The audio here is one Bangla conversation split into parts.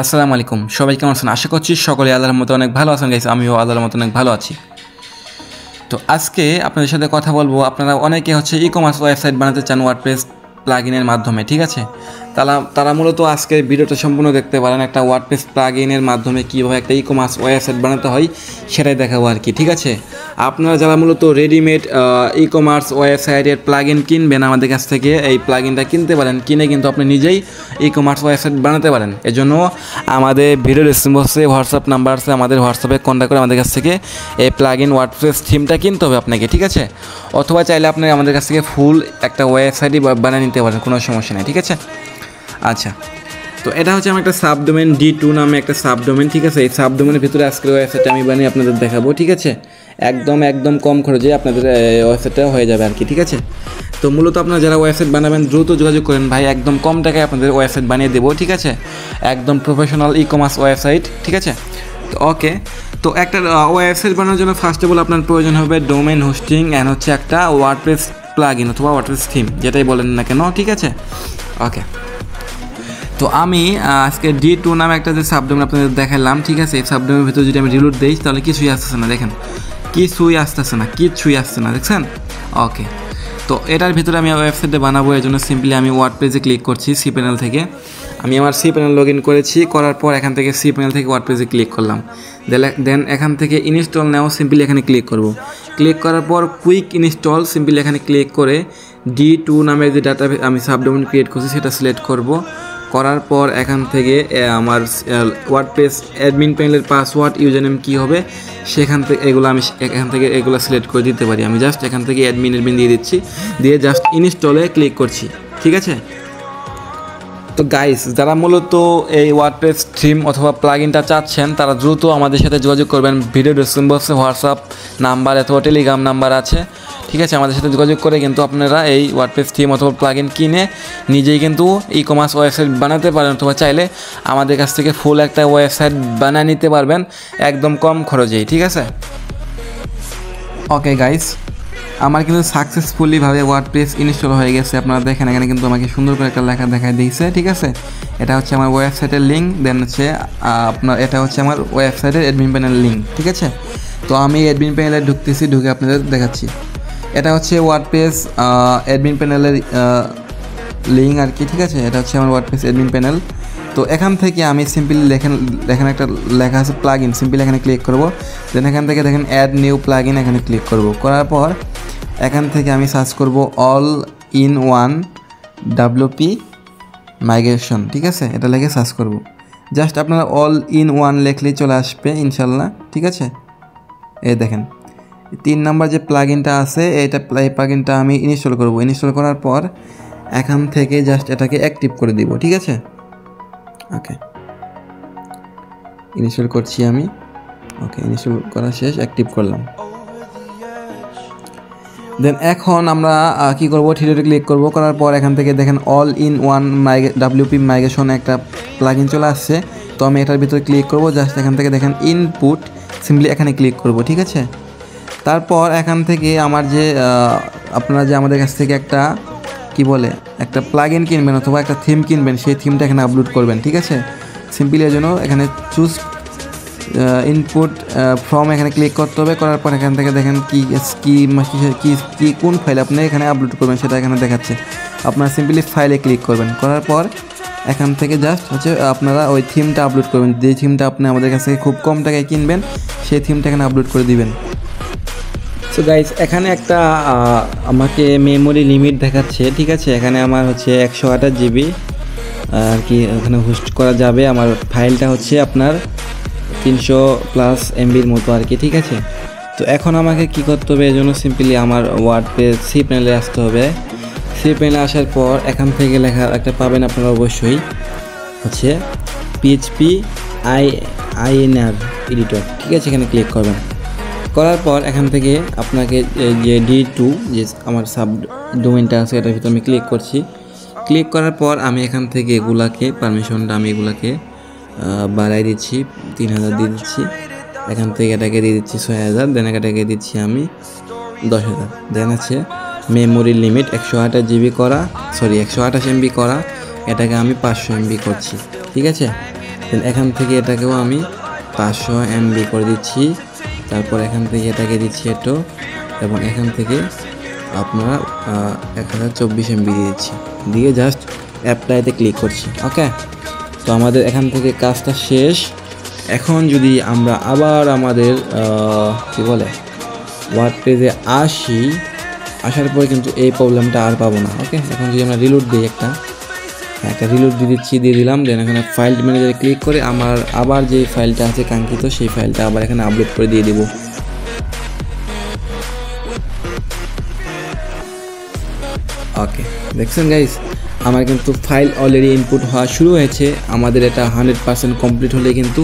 আসসালামু আলাইকুম, সবাই কেমন আছেন? আশা করছি সকলে আল্লাহর মতো অনেক ভালো আছেন গাইস। আমিও আল্লাহর মতো অনেক ভালো আছি। তো আজকে আপনাদের সাথে কথা বলবো, আপনারা অনেকে ই কমার্স ওয়েবসাইট বানাতে চান ওয়ার্ডপ্রেস প্লাগইনের মাধ্যমে, ঠিক আছে? তারা মূলত আজকে ভিডিওটা সম্পূর্ণ দেখতে পারেন। একটা ওয়ার্ডপ্রেস প্লাগইনের মাধ্যমে কীভাবে একটা ই কমার্স ওয়েবসাইট বানাতে হয় সেটাই দেখাবো আর কি, ঠিক আছে? আপনারা যারা মূলত রেডিমেড ই কমার্স ওয়েবসাইটের প্লাগইন কিনবেন আমাদের কাছ থেকে, এই প্লাগইনটা কিনতে পারেন। কিনে কিন্তু আপনি নিজেই ই কমার্স ওয়েবসাইট বানাতে পারেন। এজন্য আমাদের ভিডিও ডিসক্রিপশন বক্সে হোয়াটসঅ্যাপ নাম্বার আছে, আমাদের হোয়াটসঅ্যাপে কন্ট্যাক্ট করে আমাদের কাছ থেকে এই প্লাগইন ওয়ার্ডপ্রেস থিমটা কিনতে হবে আপনাকে, ঠিক আছে? অথবা চাইলে আপনি আমাদের কাছ থেকে ফুল একটা ওয়েবসাইটই বানিয়ে নিতে পারেন, কোনো সমস্যা নেই, ঠিক আছে? আচ্ছা, তো এটা হচ্ছে আমার একটা সাবডোমেন D2 নামে একটা সাবডোমেন, ঠিক আছে? এই সাবডোমেনের ভিতরে আজকের ওয়েবসাইটটা আমি বানিয়ে আপনাদের দেখাবো, ঠিক আছে? একদম কম খরচে আপনাদের ওয়েবসাইটটা হয়ে যাবে আর কি, ঠিক আছে? তো মূলত আপনারা যারা ওয়েবসাইট বানাবেন দ্রুত যোগাযোগ করেন ভাই, একদম কম টাকায় আপনাদের ওয়েবসাইট বানিয়ে দেবো, ঠিক আছে? একদম প্রফেশনাল ই কমার্স ওয়েবসাইট, ঠিক আছে? তো ওকে, তো একটা ওয়েবসাইট বানানোর জন্য ফার্স্ট অফ অল আপনার প্রয়োজন হবে ডোমেন হোস্টিং অ্যান্ড হচ্ছে একটা ওয়ার্ডপ্রেস প্লাগইন অথবা ওয়ার্ডপ্রেস থিম, যেটাই বলেন না কেন, ঠিক আছে? ওকে, তো আমি আজকে D2 নামে একটা যে সাবডোমেন আপনাদের দেখালাম, ঠিক আছে? এই সাবডোমেনের ভিতরে যদি আমি রিলোড দিই তাহলে কিছুই আসতেছে না, দেখেন কিছুই আসছে না, দেখছেন? ওকে, তো এটার ভিতরে আমি ওয়েবসাইটে বানাবো। এর জন্য সিম্পলি আমি ওয়ার্ডপ্রেসে ক্লিক করছি সি প্যানেল থেকে। আমি আমার সি প্যানেল লগ ইন করেছি, করার পর এখান থেকে সি প্যানেল থেকে ওয়ার্ডপ্রেসে ক্লিক করলাম। দেন এখান থেকে ইনস্টল নাও সিম্পলি এখানে ক্লিক করব। ক্লিক করার পর কুইক ইনস্টল সিম্পলি এখানে ক্লিক করে D2 নামের যে ডাটা আমি সাবডোমেন ক্রিয়েট করছি সেটা সিলেক্ট করব। করার পর এখান থেকে আমার ওয়ার্ডপ্রেস অ্যাডমিন প্যানেলের পাসওয়ার্ড ইউজারনেম কী হবে সেখান থেকে এখান থেকে এগুলো সিলেক্ট করে দিতে পারি। আমি জাস্ট এখান থেকে অ্যাডমিন দিয়ে দিচ্ছি, দিয়ে জাস্ট ইনস্টলে ক্লিক করছি, ঠিক আছে? তো গাইস, যারা মূলত এই ওয়ার্ডপ্রেস থিম অথবা প্লাগইনটা চাচ্ছেন তারা দ্রুত আমাদের সাথে যোগাযোগ করবেন। ভিডিও ডিসক্রিপশন বক্সে হোয়াটসঅ্যাপ নাম্বার অথবা টেলিগ্রাম নাম্বার আছে, ঠিক আছে? আমাদের সাথে যোগাযোগ করে কিন্তু আপনারা এই ওয়ার্ডপ্রেস থিম অথবা প্লাগইন কিনে নিজেই কিন্তু ই কমার্স ওয়েবসাইট বানাতে পারেন, অথবা চাইলে আমাদের কাছ থেকে ফুল একটা ওয়েবসাইট বানিয়ে নিতে পারবেন একদম কম খরচেই, ঠিক আছে? ওকে গাইস, আমার কিন্তু সাকসেসফুলিভাবে ওয়ার্ডপ্রেস ইনস্টল হয়ে গেছে। আপনারা দেখেন এখানে কিন্তু আমাকে সুন্দর করে একটা লেখা দেখায় দিয়েছে, ঠিক আছে? এটা হচ্ছে আমার ওয়েবসাইটের লিঙ্ক, দেন হচ্ছে আপনার এটা হচ্ছে আমার ওয়েবসাইটের অ্যাডমিন প্যানেল লিঙ্ক, ঠিক আছে? তো আমি অ্যাডমিন প্যানেলে ঢুকতেছি, ঢুকে আপনাদের দেখাচ্ছি। এটা হচ্ছে ওয়ার্ডপ্রেস অ্যাডমিন প্যানেলের লিঙ্ক আর কি, ঠিক আছে? এটা হচ্ছে আমার ওয়ার্ডপ্রেস অ্যাডমিন প্যানেল। তো এখান থেকে আমি সিম্পলি দেখেন একটা লেখা আছে প্লাগইন, সিম্পলি এখানে ক্লিক করব। দেন এখান থেকে দেখেন অ্যাড নিউ প্লাগইন, এখানে ক্লিক করব। করার পর এখান থেকে আমি সার্চ করব all in one WP migration, ঠিক আছে? এটা লিখে সার্চ করব। জাস্ট আপনারা অল ইন ওয়ান লিখলেই চলে আসবে ইনশাল্লাহ, ঠিক আছে? এই দেখেন 3 নাম্বার যে প্লাগইনটা আছে এই প্লাগইনটা আমি ইনস্টল করব। ইনস্টল করার পর এখান থেকে জাস্ট এটাকে অ্যাক্টিভ করে দিব, ঠিক আছে? ওকে, ইনস্টল করছি আমি। ওকে, ইনস্টল করা শেষ, অ্যাক্টিভ করলাম। দেন এখন আমরা কি করব, থ্রিডটে ক্লিক করব। করার পর এখান থেকে দেখেন all in one WP migration একটা প্লাগইন চলে আসছে। তো আমি এটার ভিতরে ক্লিক করব, জাস্ট এখান থেকে দেখেন ইনপুট, সিম্পলি এখানে ক্লিক করব, ঠিক আছে? তারপর এখান থেকে আমার যে আপনারা যে আমাদের কাছ থেকে একটা একটা প্লাগইন কিনবেন অথবা একটা থিম কিনবেন, সেই থিমটা এখানে আপলোড করবেন, ঠিক আছে? সিম্পলি এর জন্য এখানে চুজ ইনপুট ফ্রম এখানে ক্লিক করতে হবে। করার পর এখান থেকে দেখেন কি কোন ফাইল আপনি এখানে আপলোড করবেন সেটা এখানে দেখাচ্ছে। আপনারা সিম্পলি ফাইলে ক্লিক করবেন। করার পর এখান থেকে জাস্ট হচ্ছে আপনারা ওই থিমটা আপলোড করবেন, যে থিমটা আপনি আমাদের কাছ থেকে খুব কম টাকায় কিনবেন সেই থিমটা এখানে আপলোড করে দিবেন। সো গাইস, এখানে একটা আমাকে মেমোরি লিমিট দেখাচ্ছে, ঠিক আছে? এখানে আমার হচ্ছে 128 GB আর কি এখানে হোস্ট করা যাবে। আমার ফাইলটা হচ্ছে আপনার 300+ MBর মতো আর কি, ঠিক আছে? তো এখন আমাকে কি করতে হবে, এর জন্য সিম্পলি আমার ওয়ার্ডপ্রেস সি প্যানেলে আসতে হবে। সি প্যানেলে আসার পর এখান থেকে লেখা একটা পাবেন আপনারা অবশ্যই, হচ্ছে PHP INR এডিটর, ঠিক আছে? এখানে ক্লিক করবেন। করার পর এখান থেকে আপনাকে যে D2 যে আমার সাব ডোমেনটা আছে এটার ভিতরে আমি ক্লিক করছি। ক্লিক করার পর আমি এখান থেকে পারমিশনটা আমি এগুলাকে বাড়াই দিচ্ছি, 3000 দিয়ে দিচ্ছি। এখান থেকে এটাকে দিয়ে দিচ্ছি 6000, দেন এটাকে দিচ্ছি আমি 10000। দেন আছে মেমোরি লিমিট 128 MB করা, এটাকে আমি 500 MB করছি, ঠিক আছে? দেন এখান থেকে এটাকেও আমি 500 MB করে দিচ্ছি। তারপর এখান থেকে এটাকে দিচ্ছি এটো, এবং এখান থেকে আপনারা 1024 MB দিয়ে দিচ্ছি, দিয়ে জাস্ট অ্যাপ্লাইতে ক্লিক করছি। ওকে, তো আমাদের এখান থেকে কাজটা শেষ। এখন যদি আমরা আবার আমাদের কী বলে ওয়ার্ডপ্রেসে আসার পরে কিন্তু এই প্রবলেমটা আর পাবো না। ওকে, এখন যদি আমরা রিলোড দিই, একটা রিলোড দিয়ে দিলাম। দেন এখানে ফাইল ম্যানেজারে ক্লিক করে আমার আবার যে ফাইলটা আছে কাঙ্ক্ষিত সেই ফাইলটা আবার এখানে আপলোড করে দিয়ে দিব। ওকে, দেখছেন গাইস, আমার কিন্তু ফাইল অলরেডি ইনপুট হওয়া শুরু হয়েছে। আমাদের এটা 100% কমপ্লিট হলে কিন্তু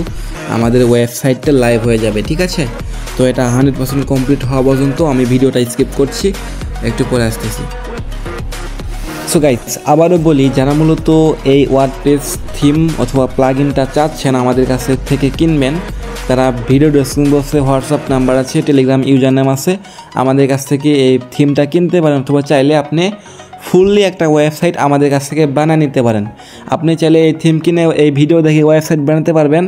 আমাদের ওয়েবসাইটটা লাইভ হয়ে যাবে। ঠিক আছে, তো এটা 100% কমপ্লিট হওয়া পর্যন্ত আমি ভিডিওটা স্কিপ করছি, একটু পরে আসতেছি। সো গাইস, আবারও বলি, যারা মূলত এই ওয়ার্ডপ্রেস থিম অথবা প্লাগইনটা চাচ্ছেন আমাদের কাছ থেকে কিনবেন, তারা ভিডিও ডেসক্রিপশন বক্সে হোয়াটসঅ্যাপ নাম্বার আছে, টেলিগ্রাম ইউজার নেম আছে, আমাদের কাছ থেকে এই থিমটা কিনতে পারেন। অথবা চাইলে আপনি ফুললি একটা ওয়েবসাইট আমাদের কাছ থেকে বানিয়ে নিতে পারেন। আপনি চাইলে এই থিম কিনে এই ভিডিও দেখে ওয়েবসাইট বানাতে পারবেন,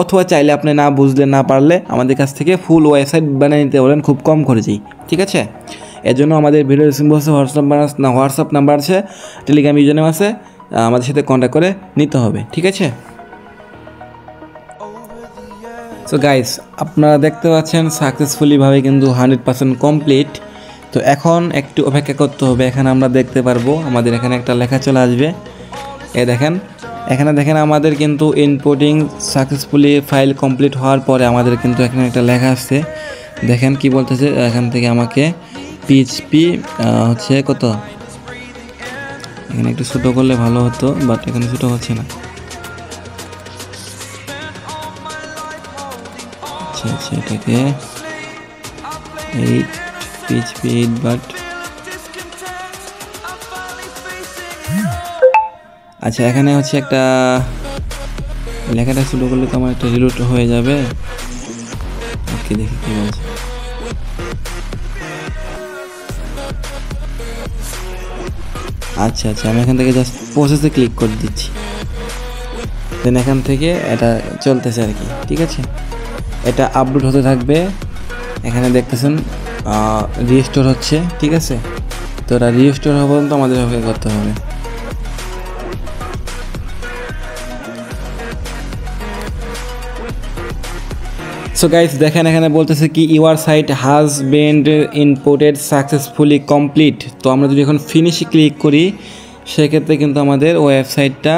অথবা চাইলে আপনি না বুঝলে না পারলে আমাদের কাছ থেকে ফুল ওয়েবসাইট বানিয়ে নিতে পারেন খুব কম খরচেই। ঠিক আছে, এর জন্য আমাদের ভিডিও ডেসক্রিপশন বক্সে হোয়াটসঅ্যাপ নাম্বার আছে, টেলিগ্রাম ইউজার নেম আছে, আমাদের সাথে কন্ট্যাক্ট করে নিতে হবে। ঠিক আছে, সো গাইস, আপনারা দেখতে পাচ্ছেন সাকসেসফুলিভাবে কিন্তু 100% কমপ্লিট। তো এখন একটু অপেক্ষা করতে হবে। এখানে আমরা দেখতে পারবো আমাদের এখানে একটা লেখা চলে আসবে। এখানে দেখেন আমাদের কিন্তু ইনপুটিং সাকসেসফুলি ফাইল কমপ্লিট হওয়ার পরে আমাদের কিন্তু এখানে একটা লেখা আসছে। দেখেন কি বলতেছে, এখান থেকে আমাকে পিএইচপি হচ্ছে কত, এখানে একটু ছোটো করলে ভালো হতো, বাট এখানে ছোটো হচ্ছে না। আচ্ছা, এটাকে 8 PHP 8, বাট আচ্ছা, এখানে হচ্ছে একটা লেখাটা শুরু করলে তো আমার একটা রিলোড হয়ে যাবে। ওকে, দেখি কি বলছে। আচ্ছা, আমি এখান থেকে জাস্ট প্রসেসে ক্লিক করে দিচ্ছি, দেন এখান থেকে এটা চলতেছে আর কি। ঠিক আছে, এটা আপলোড হতে থাকবে। এখানে দেখতেছেন রিস্টোর হচ্ছে। ঠিক আছে, তো এটা রিস্টোর হওয়া পর্যন্ত আমাদের অপেক্ষা করতে হবে। সো গাইস, দেখেন এখানে বলতেছে কি your site has been inputted successfully complete. তো আমরা যদি এখন ফিনিশে ক্লিক করি, সেক্ষেত্রে কিন্তু আমাদের ওয়েবসাইটটা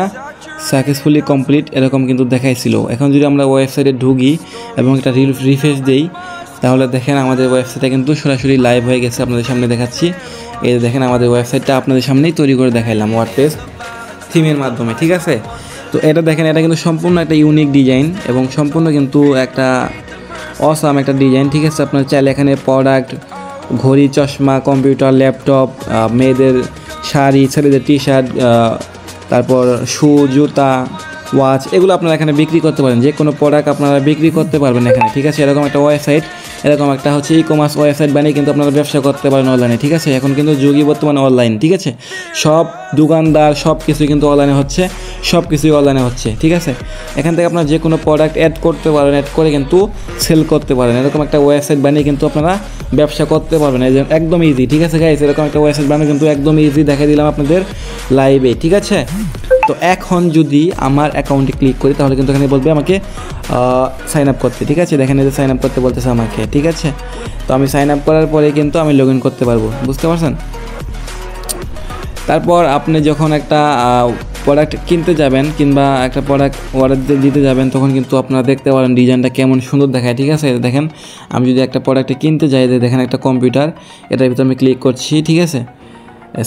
সাকসেসফুলি কমপ্লিট এরকম কিন্তু দেখাইছিল। এখন যদি আমরা ওয়েবসাইটে ঢুকি এবং একটা রিফ্রেশ দেই, তাহলে দেখেন আমাদের ওয়েবসাইটটা কিন্তু সরাসরি লাইভ হয়ে গেছে। আপনাদের সামনে দেখাচ্ছি, এই দেখেন আমাদের ওয়েবসাইটটা আপনাদের সামনেই তৈরি করে দেখাইলাম ওয়ার্ডপ্রেস থিমের মাধ্যমে। ঠিক আছে, তো এটা দেখেন, এটা কিন্তু সম্পূর্ণ একটা ইউনিক ডিজাইন এবং সম্পূর্ণ কিন্তু একটা অসাম একটা ডিজাইন। ঠিক আছে, আপনার চাইলে এখানে প্রোডাক্ট, ঘড়ি, চশমা, কম্পিউটার, ল্যাপটপ, মেয়েদের শাড়ি, ছেলেদের টি শার্ট, তারপর শু, জুতা, ওয়াচ, এগুলো আপনারা এখানে বিক্রি করতে পারেন। যে কোনো প্রোডাক্ট আপনারা বিক্রি করতে পারবেন এখানে। ঠিক আছে, এরকম একটা ওয়েবসাইট, এরকম একটা হচ্ছে ই-কমার্স ওয়েবসাইট বানিয়ে কিন্তু আপনারা ব্যবসা করতে পারেন অনলাইনে। ঠিক আছে, এখন কিন্তু যুগই বর্তমানে অনলাইন। ঠিক আছে, সব দোকানদার সব কিছুই কিন্তু অনলাইনে হচ্ছে, সব কিছুই অনলাইনে হচ্ছে। ঠিক আছে, এখান থেকে আপনারা যে কোনো প্রোডাক্ট অ্যাড করতে পারেন, অ্যাড করে কিন্তু সেল করতে পারেন। এরকম একটা ওয়েবসাইট বানিয়ে কিন্তু আপনারা ব্যবসা করতে পারবেন, একদম ইজি। ঠিক আছে গাইস, এরকম একটা ওয়েবসাইট বানিয়ে কিন্তু একদম ইজি দেখাই দিলাম আপনাদের লাইভে। ঠিক আছে, তো এখন যদি আমার অ্যাকাউন্টে ক্লিক করি, তাহলে কিন্তু এখানে বলবে আমাকে সাইন আপ করতে। ঠিক আছে, দেখেন এই যে সাইন আপ করতে বলতেছে আমাকে। ঠিক আছে, তো আমি সাইন আপ করার পরে কিন্তু আমি লগ ইন করতে পারবো, বুঝতে পারছেন। তারপর আপনি যখন একটা প্রোডাক্ট কিনতে যাবেন কিংবা একটা প্রোডাক্ট অর্ডার দিতে যাবেন, তখন কিন্তু আপনারা দেখতে পারেন ডিজাইনটা কেমন সুন্দর দেখায়। ঠিক আছে, দেখেন আমি যদি একটা প্রোডাক্টে কিনতে যাই, দেখেন একটা কম্পিউটার, এটার ভিতরে আমি ক্লিক করছি। ঠিক আছে,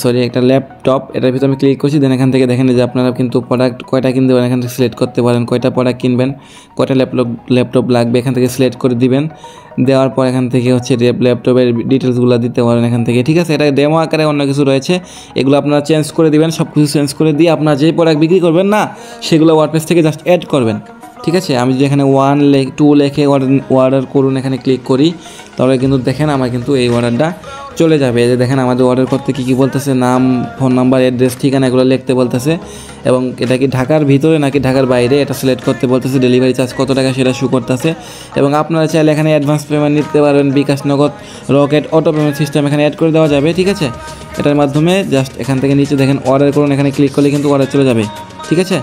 সরি একটা ল্যাপটপ, এটার ভিতরে আমি ক্লিক করছি। দেন এখান থেকে দেখেন যে আপনারা কিন্তু প্রোডাক্ট কয়টা কিনতে পারেন, এখান থেকে সিলেক্ট করতে পারেন কয়টা প্রোডাক্ট কিনবেন, কয়টা ল্যাপটপ লাগবে, এখান থেকে সিলেক্ট করে দিবেন। দেওয়ার পর এখান থেকে হচ্ছে ল্যাপটপের ডিটেলসগুলো দিতে পারেন এখান থেকে। ঠিক আছে, এটা ডেমো আকারে অন্য কিছু রয়েছে, এগুলো আপনারা চেঞ্জ করে দিবেন। সব কিছু চেঞ্জ করে দিয়ে আপনারা যেই প্রোডাক্ট বিক্রি করবেন না, সেগুলো ওয়ার্ডপ্রেস থেকে জাস্ট অ্যাড করবেন। ঠিক আছে, আমি যদি এখানে 1 2 লিখে অর্ডার করুন এখানে ক্লিক করি, তাহলে কিন্তু দেখেন আমার কিন্তু এই অর্ডারটা চলে যাবে। এই যে দেখেন আমাদের অর্ডার করতে কী কী বলতেছে, নাম, ফোন নাম্বার, অ্যাড্রেস, ঠিকানা এগুলো লিখতে বলতেছে এবং এটা কি ঢাকার ভিতরে নাকি ঢাকার বাইরে এটা সিলেক্ট করতে বলতেছে। ডেলিভারি চার্জ কত টাকা সেটা শো করতেছে এবং আপনারা চাইলে এখানে অ্যাডভান্স পেমেন্ট নিতে পারবেন। বিকাশ, নগদ, রকেট, অটো পেমেন্ট সিস্টেম এখানে অ্যাড করে দেওয়া যাবে, ঠিক আছে। এটার মাধ্যমে জাস্ট এখান থেকে নিচে দেখেন অর্ডার করুন, এখানে ক্লিক করলে কিন্তু অর্ডার চলে যাবে, ঠিক আছে।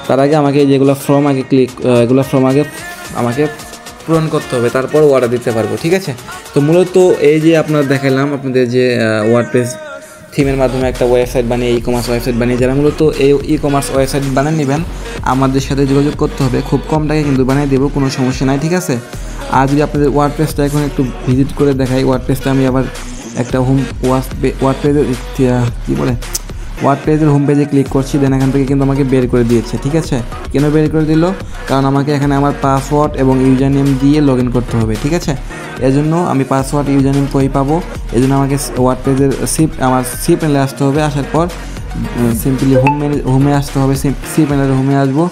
তার আগে আমাকে যেগুলো ফর্ম আগে আমাকে পূরণ করতে হবে, তারপর অর্ডার দিতে পারবো, ঠিক আছে। তো মূলত এই যে আপনারা দেখালাম আপনাদের যে ওয়ার্ডপ্রেস থিমের মাধ্যমে একটা ওয়েবসাইট বানিয়ে ই কমার্স ওয়েবসাইট বানিয়ে যারা মূলত এই ই কমার্স ওয়েবসাইট বানিয়ে নেবেন আমাদের সাথে যোগাযোগ করতে হবে। খুব কম টাকায় কিন্তু বানিয়ে দেবো, কোনো সমস্যা নাই, ঠিক আছে। আর যদি আপনাদের ওয়ার্ডপ্রেসটা এখন একটু ভিজিট করে দেখাই, ওয়ার্ডপ্রেসটা আমি আবার একটা ওয়ার্ডপ্রেসের হোম পেজে ক্লিক করছি, দেন এখান থেকে কিন্তু আমাকে বের করে দিয়েছে, ঠিক আছে। কেন বের করে দিল? কারণ আমাকে এখানে আমার পাসওয়ার্ড এবং ইউজার নেম দিয়ে লগ ইন করতে হবে, ঠিক আছে। এজন্য আমি পাসওয়ার্ড ইউজার নেম কই পাবো, এই জন্য আমাকে ওয়ার্ডপ্রেসের আমার সি প্যানেলে আসতে হবে। আসার পর সিম্পলি হোমে আসতে হবে, সি প্যানেলের হোমে আসবো।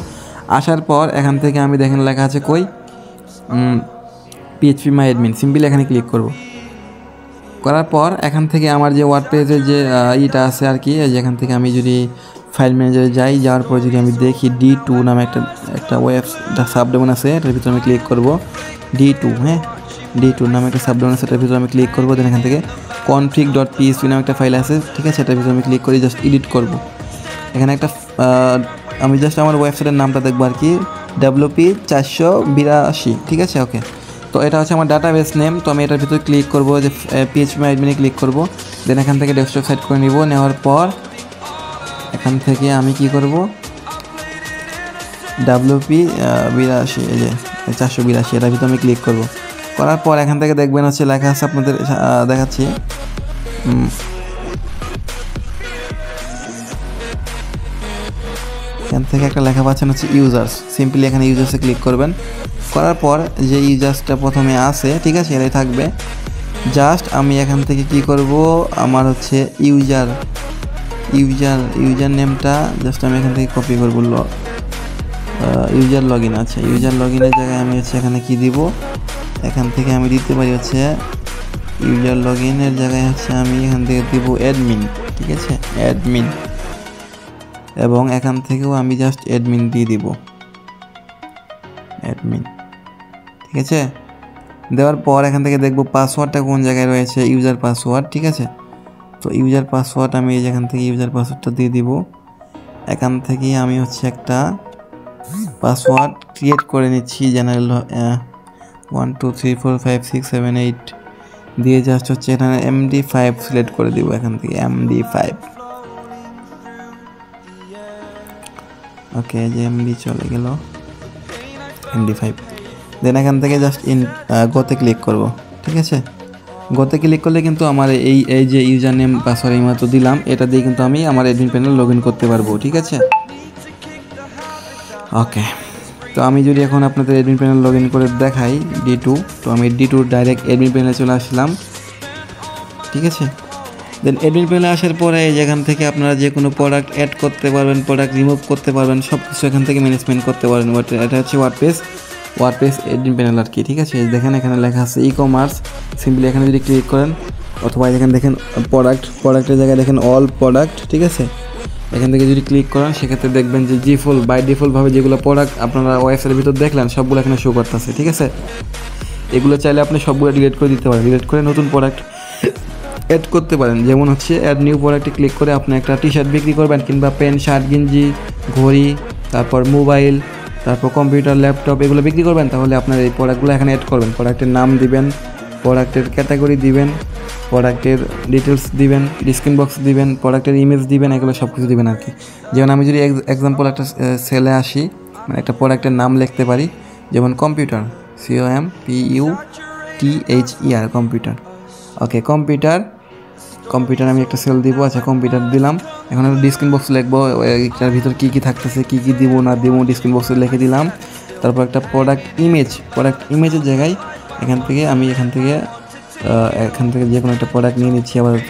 আসার পর এখান থেকে আমি দেখেন লেখা আছে কই PHP মাই অ্যাডমিন, সিম্পলি এখানে ক্লিক করব। করার পর এখান থেকে আমার যে ওয়ার্ডপ্রেসের যে ইটা আছে আর কি, যেখান থেকে আমি যদি ফাইল ম্যানেজারে যাওয়ার পর যদি আমি দেখি D2 নামে একটা সাবডোমেন আছে, এটার ভিতরে আমি ক্লিক করব। D2 D2 নামে একটা সাবডোমেন আছে, এটার ভিতরে আমি ক্লিক করব। দেন এখান থেকে config.php নামে একটা ফাইল আছে, ঠিক আছে, এটার ভিতরে আমি ক্লিক করে জাস্ট এডিট করব। এখানে একটা আমি জাস্ট আমার ওয়েবসাইটের নামটা দেখবো আর কি, WP482, ঠিক আছে, ওকে। তো এটা হচ্ছে আমার ডাটাবেস নেম। তো আমি এটার ভিতরে ক্লিক করব, যে PHP অ্যাডমিনে ক্লিক করব। দেন এখান থেকে ডেস্কটপ সেট করে নিব। নেওয়ার পর এখান থেকে আমি কি করব, WP82 এই যে 482 এটার ভিতরে আমি ক্লিক করব। করার পর এখান থেকে দেখবেন হচ্ছে লেখা আছে, আপনাদের দেখাচ্ছি, এখান থেকে একটা লেখা পাচ্ছেন হচ্ছে ইউজার্স, সিম্পলি এখানে ইউজার্সে ক্লিক করবেন। করার পর যে ইউজার্সটা প্রথমে আছে, ঠিক আছে, এটাই থাকবে। জাস্ট আমি এখান থেকে কি করব, আমার হচ্ছে ইউজার নেমটা জাস্ট আমি এখান থেকে কপি করব। ইউজার লগ ইন আছে, ইউজার লগ ইনের জায়গায় আমি হচ্ছে এখানে কি দিব, এখান থেকে আমি দিতে পারি হচ্ছে ইউজার লগ ইনের জায়গায় হচ্ছে আমি এখান থেকে দিব অ্যাডমিন, ঠিক আছে, অ্যাডমিন। এবং এখান থেকেও আমি জাস্ট অ্যাডমিন দিয়ে দিব, অ্যাডমিন, ঠিক আছে। দেওয়ার পর এখান থেকে দেখব পাসওয়ার্ডটা কোন জায়গায় রয়েছে, ইউজার পাসওয়ার্ড, ঠিক আছে। তো ইউজার পাসওয়ার্ড আমি এই যেখান থেকে ইউজার পাসওয়ার্ডটা দিয়ে দিব। এখান থেকে আমি হচ্ছে একটা পাসওয়ার্ড ক্রিয়েট করে নিচ্ছি, জেনারেল 1 2 3 4 5 6 7 8 দিয়ে জাস্ট হচ্ছে এখানে MD5 সিলেক্ট করে দিব। এখান থেকে MD5, ওকে, যে MD চলে গেল, MD5। দেন এখান থেকে জাস্ট গোতে ক্লিক করব, ঠিক আছে। গোতে ক্লিক করলে কিন্তু আমার এই যে ইউজার নেম পাসওয়ার্ড এইমাত্র দিলাম, এটা দিয়ে কিন্তু আমি আমার অ্যাডমিন প্যানেল লগ ইন করতে পারবো, ঠিক আছে, ওকে। তো আমি যদি এখন আপনাদের অ্যাডমিন প্যানেল লগ ইন করে দেখাই D2, তো আমি D2 ডাইরেক্ট অ্যাডমিন প্যানেলে চলে আসলাম, ঠিক আছে। দেন অ্যাডমিন প্যানেলে আসার পরে যেখান থেকে আপনারা যে কোনো প্রোডাক্ট অ্যাড করতে পারবেন, প্রোডাক্ট রিমুভ করতে পারবেন, সব কিছু এখান থেকে ম্যানেজমেন্ট করতে পারবেন। এটা হচ্ছে ওয়ার্ডপ্রেস অ্যাডমিন প্যানেল আর কি, ঠিক আছে। দেখেন এখানে লেখা আছে ই কমার্স, সিম্পলি এখানে যদি ক্লিক করেন, অথবা এখানে দেখেন প্রোডাক্টের জায়গায় দেখেন অল প্রোডাক্ট, ঠিক আছে। এখান থেকে যদি ক্লিক করেন সেক্ষেত্রে দেখবেন যে বাই ডিফল্টভাবে যেগুলো প্রোডাক্ট আপনারা ওয়েবসাইটের ভিতর দেখলেন সবগুলো এখানে শো করতেছে, ঠিক আছে। এগুলো চাইলে আপনি সবগুলো ডিলিট করে দিতে পারেন, ডিলিট করে নতুন প্রোডাক্ট অ্যাড করতে পারেন। যেমন হচ্ছে অ্যাড নিউ প্রোডাক্টে ক্লিক করে আপনি একটা টি-শার্ট বিক্রি করবেন, কিংবা প্যান্ট, শার্ট, গেঞ্জি, ঘড়ি, তারপর মোবাইল, তারপর কম্পিউটার, ল্যাপটপ এগুলো বিক্রি করবেন, তাহলে আপনার এই প্রোডাক্টগুলো এখানে অ্যাড করবেন। প্রোডাক্টের নাম দিবেন, প্রোডাক্টের ক্যাটাগরি দিবেন, প্রোডাক্টের ডিটেলস দিবেন, ডিসক্রিপশন বক্স দিবেন, প্রোডাক্টের ইমেজ দিবেন, এগুলো সব কিছু দিবেন আর কি। যেমন আমি যদি এক্সাম্পল একটা সেলে আসি, মানে একটা প্রোডাক্টের নাম লিখতে পারি, যেমন কম্পিউটার, COMPUTER, কম্পিউটার, ওকে, কম্পিউটার আমি একটা সেল দিব, আচ্ছা কম্পিউটার দিলাম। এখন আমি ডিসক্রিপশন বক্স লিখবো, এটার ভিতর কী কী থাকতেছে, কী কী দিব না দিব, ডিসক্রিপশন বক্সে লিখে দিলাম। তারপর একটা প্রোডাক্ট ইমেজের জায়গায় এখান থেকে যে কোনো একটা প্রোডাক্ট নিয়ে নিচ্ছি আপাতত,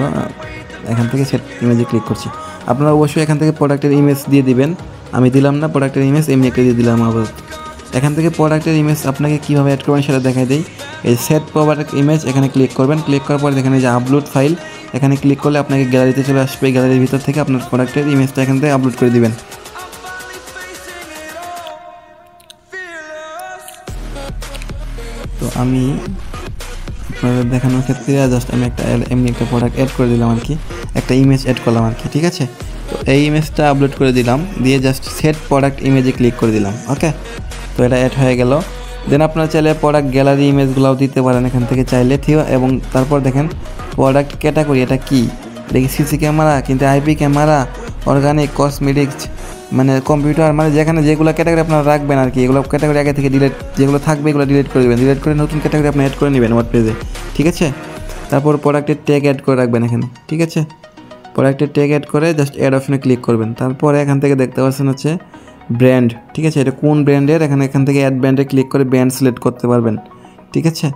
এখান থেকে সেট ইমেজে ক্লিক করছি। আপনারা অবশ্যই এখান থেকে প্রোডাক্টের ইমেজ দিয়ে দিবেন, আমি দিলাম না প্রোডাক্টের ইমেজ, এমনি একটা দিয়ে দিলাম আপাতত। এখান থেকে প্রোডাক্টের ইমেজ আপনাকে কীভাবে অ্যাড করবেন সেটা দেখাই দেই। এই সেট প্রোডাক্ট ইমেজ এখানে ক্লিক করবেন। ক্লিক করার পর এখানে যে আপলোড ফাইল এখানে ক্লিক করলে আপনাকে গ্যালারিতে চলে আসবে। গ্যালারির ভিতর থেকে আপনার প্রোডাক্টের ইমেজটা এখান থেকে আপলোড করে দিবেন। তো আমি আপনাদের দেখানোর ক্ষেত্রে জাস্ট আমি এমনি একটা প্রোডাক্ট অ্যাড করে দিলাম আর কি, একটা ইমেজ অ্যাড করলাম আর কি, ঠিক আছে। তো এই ইমেজটা আপলোড করে দিলাম, দিয়ে জাস্ট সেট প্রোডাক্ট ইমেজে ক্লিক করে দিলাম। ওকে, তো এটা অ্যাড হয়ে গেল। দেন আপনারা চাইলে প্রোডাক্ট গ্যালারি ইমেজগুলোও দিতে পারেন এখান থেকে চাইলে, ঠিক। এবং তারপর দেখেন প্রোডাক্ট ক্যাটাগরি, এটা কি, এটা কি সিসি ক্যামেরা, কিন্তু আইপি ক্যামেরা, অর্গানিক, কসমেটিক্স, মানে কম্পিউটার, মানে যেখানে যেগুলো ক্যাটাগরি আপনারা রাখবেন আর কি, এগুলো ক্যাটাগরি আগে থেকে ডিলিট, যেগুলো থাকবে এগুলো ডিলিট করে দেবেন। ডিলিট করে নতুন ক্যাটাগরি আপনি অ্যাড করে নেবেন ওয়ার্ডপ্রেসে, ঠিক আছে। তারপর প্রোডাক্টের ট্যাগ অ্যাড করে রাখবেন এখানে, ঠিক আছে। প্রোডাক্টের ট্যাগ অ্যাড করে জাস্ট অ্যাড অপশনে ক্লিক করবেন। তারপরে এখান থেকে দেখতে পাচ্ছেন হচ্ছে ব্র্যান্ড, ঠিক আছে। এটা কোন ব্র্যান্ডের, এখান থেকে অ্যাড ব্র্যান্ডে ক্লিক করে ব্র্যান্ড সিলেক্ট করতে পারবেন, ঠিক আছে।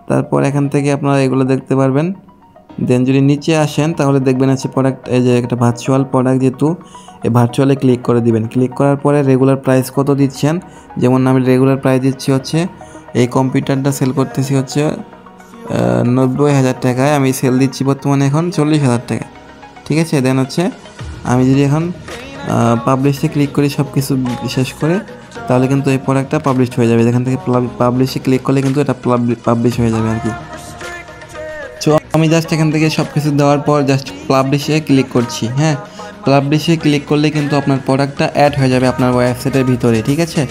তারপর এখান থেকে আপনারা এগুলো দেখতে পারবেন। দেন যদি নিচে আসেন তাহলে দেখবেন হচ্ছে প্রোডাক্ট, এই যে একটা ভার্চুয়াল প্রোডাক্ট, যেহেতু এই ভার্চুয়ালে ক্লিক করে দিবেন। ক্লিক করার পরে রেগুলার প্রাইস কত দিচ্ছেন, যেমন আমি রেগুলার প্রাইস দিচ্ছি হচ্ছে, এই কম্পিউটারটা সেল করতেছি হচ্ছে 90,000 টাকায়, আমি সেল দিচ্ছি বর্তমানে এখন 40,000 টাকা, ঠিক আছে। দেন হচ্ছে আমি যদি এখন পাবলিশে ক্লিক করি সব কিছু শেষ করে, তাহলে কিন্তু এই প্রোডাক্টটা পাবলিশ হয়ে যাবে। এখান থেকে পাবলিশে ক্লিক করলে কিন্তু এটা পাবলিশ হয়ে যাবে আর কি। সো আমি জাস্ট এখান থেকে সব কিছু দেওয়ার পর জাস্ট পাবলিশে ক্লিক করছি। হ্যাঁ, পাবলিশে ক্লিক করলে কিন্তু আপনার প্রোডাক্টটা অ্যাড হয়ে যাবে আপনার ওয়েবসাইটের ভিতরে, ঠিক আছে।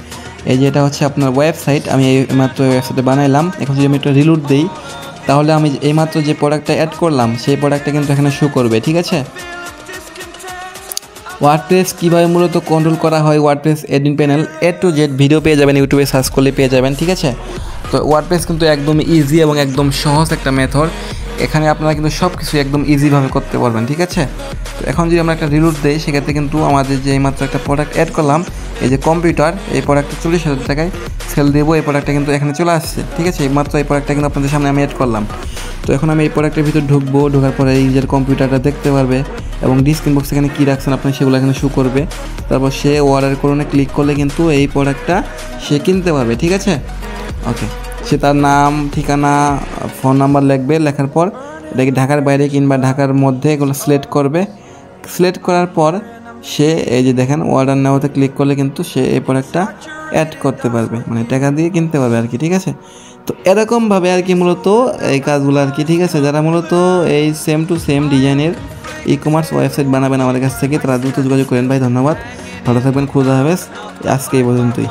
এই যে এটা হচ্ছে আপনার ওয়েবসাইট, আমি এইমাত্র ওয়েবসাইটে বানাইলাম। এখন যদি আমি একটা রিলোড দিই তাহলে আমি এইমাত্র যে প্রোডাক্টটা অ্যাড করলাম সেই প্রোডাক্টটা কিন্তু এখানে শো করবে, ঠিক আছে। ওয়ার্ডপ্রেস কীভাবে মূলত কন্ট্রোল করা হয়, WordPress admin panel A to Z video পেয়ে যাবেন, ইউটিউবে সার্চ করলে পেয়ে যাবেন, ঠিক আছে। তো ওয়ার্ডপ্রেস কিন্তু একদম ইজি এবং একদম সহজ একটা মেথড। এখানে আপনারা কিন্তু সব কিছু একদম ইজিভাবে করতে পারবেন, ঠিক আছে। তো এখন যদি আমরা একটা রিলোড দিই সেক্ষেত্রে কিন্তু আমাদের যে এইমাত্র একটা প্রোডাক্ট অ্যাড করলাম, এই যে কম্পিউটার, এই প্রোডাক্টটা 40,000 টাকায় সেল দেবো, এই প্রোডাক্টটা কিন্তু এখানে চলে আসছে, ঠিক আছে। এইমাত্র এই প্রোডাক্টটা কিন্তু আপনাদের সামনে আমি অ্যাড করলাম। তো এখন আমি এই প্রোডাক্টের ভিতর ঢুকবো, ঢোকার পরে এই যে কম্পিউটারটা দেখতে পারবে এবং ডিসক্রিপশন বক্সে এখানে কী রাখছেন আপনি সেগুলো এখানে শো করবে। তারপর সে অর্ডার করনে ক্লিক করলে কিন্তু এই প্রোডাক্টটা সে কিনতে পারবে, ঠিক আছে। ওকে, সে তার নাম, ঠিকানা, ফোন নাম্বার লিখবে, লেখার পর এটাকে ঢাকার বাইরে কিংবা ঢাকার মধ্যে এগুলো সিলেক্ট করবে। সিলেক্ট করার পর সে এই যে দেখেন অর্ডার নেওয়াতে ক্লিক করলে কিন্তু সে এই প্রোডাক্টটা অ্যাড করতে পারবে, মানে টাকা দিয়ে কিনতে পারবে আর কি, ঠিক আছে। তো এরকমভাবে আর কি মূলত এই কাজগুলো আর কি, ঠিক আছে। যারা মূলত এই সেম টু সেম ডিজাইনের ই কমার্স ওয়েবসাইট বানাবেন আমাদের কাছ থেকে, তারা দ্রুত যোগাযোগ করেন ভাই। ধন্যবাদ, ভালো থাকবেন, খুদা হাফেজ, আজকে এই পর্যন্তই।